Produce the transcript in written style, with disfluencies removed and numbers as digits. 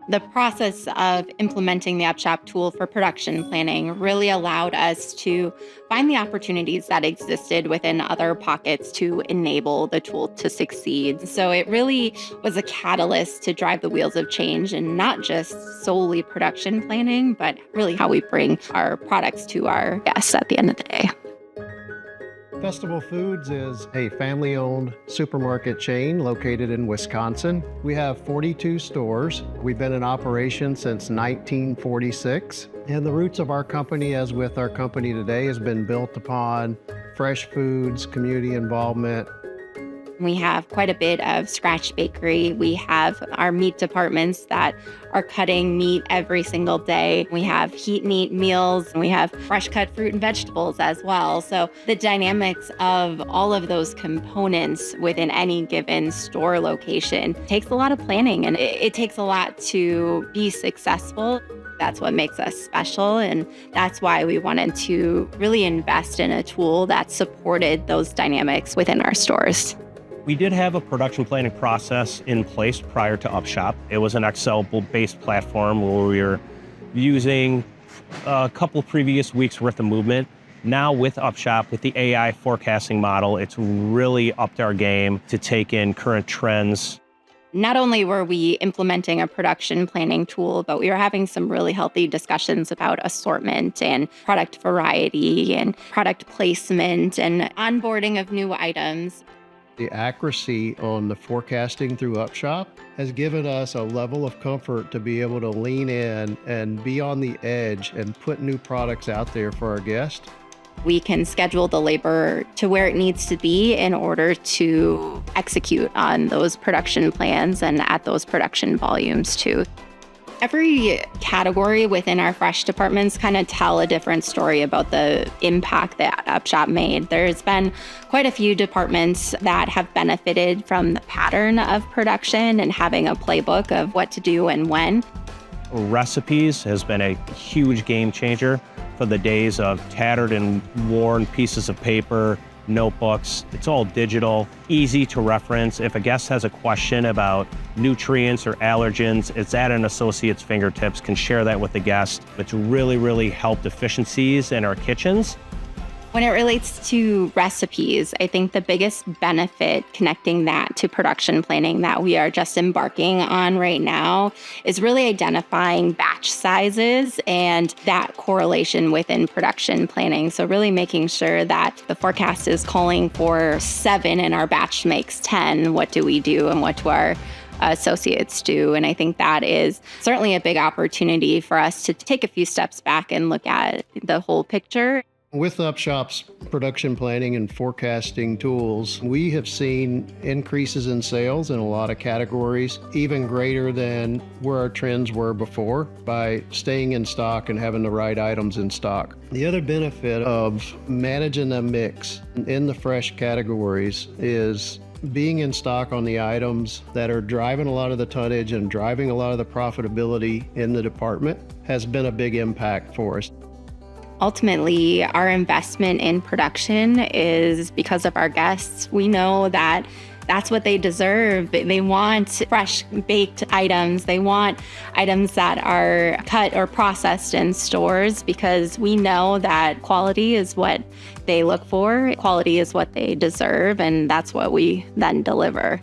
The process of implementing the Upshop tool for production planning really allowed us to find the opportunities that existed within other pockets to enable the tool to succeed. So it really was a catalyst to drive the wheels of change and not just solely production planning, but really how we bring our products to our guests at the end of the day. Festival Foods is a family-owned supermarket chain located in Wisconsin. We have 42 stores. We've been in operation since 1946. And the roots of our company, as with our company today, has been built upon fresh foods, community involvement. We have quite a bit of scratch bakery. We have our meat departments that are cutting meat every single day. We have heat and eat meals, and we have fresh cut fruit and vegetables as well. So the dynamics of all of those components within any given store location takes a lot of planning, and it takes a lot to be successful. That's what makes us special, and that's why we wanted to really invest in a tool that supported those dynamics within our stores. We did have a production planning process in place prior to Upshop. It was an Excel-based platform where we were using a couple previous weeks worth of movement. Now with Upshop, with the AI forecasting model, it's really upped our game to take in current trends. Not only were we implementing a production planning tool, but we were having some really healthy discussions about assortment and product variety and product placement and onboarding of new items. The accuracy on the forecasting through Upshop has given us a level of comfort to be able to lean in and be on the edge and put new products out there for our guests. We can schedule the labor to where it needs to be in order to execute on those production plans and at those production volumes too. Every category within our fresh departments kind of tell a different story about the impact that Upshop made. There's been quite a few departments that have benefited from the pattern of production and having a playbook of what to do and when. Recipes has been a huge game changer for the days of tattered and worn pieces of paper, notebooks. It's all digital, easy to reference. If a guest has a question about nutrients or allergens, it's at an associate's fingertips, can share that with the guest. It's really helped efficiencies in our kitchens. When it relates to recipes, I think the biggest benefit connecting that to production planning that we are just embarking on right now is really identifying batch sizes and that correlation within production planning. So really making sure that the forecast is calling for 7 and our batch makes 10. What do we do and what do our associates do? And I think that is certainly a big opportunity for us to take a few steps back and look at the whole picture. With Upshop's production planning and forecasting tools, we have seen increases in sales in a lot of categories, even greater than where our trends were before, by staying in stock and having the right items in stock. The other benefit of managing the mix in the fresh categories is being in stock on the items that are driving a lot of the tonnage and driving a lot of the profitability in the department has been a big impact for us. Ultimately, our investment in production is because of our guests. We know that that's what they deserve. They want fresh baked items. They want items that are cut or processed in stores because we know that quality is what they look for. Quality is what they deserve, and that's what we then deliver.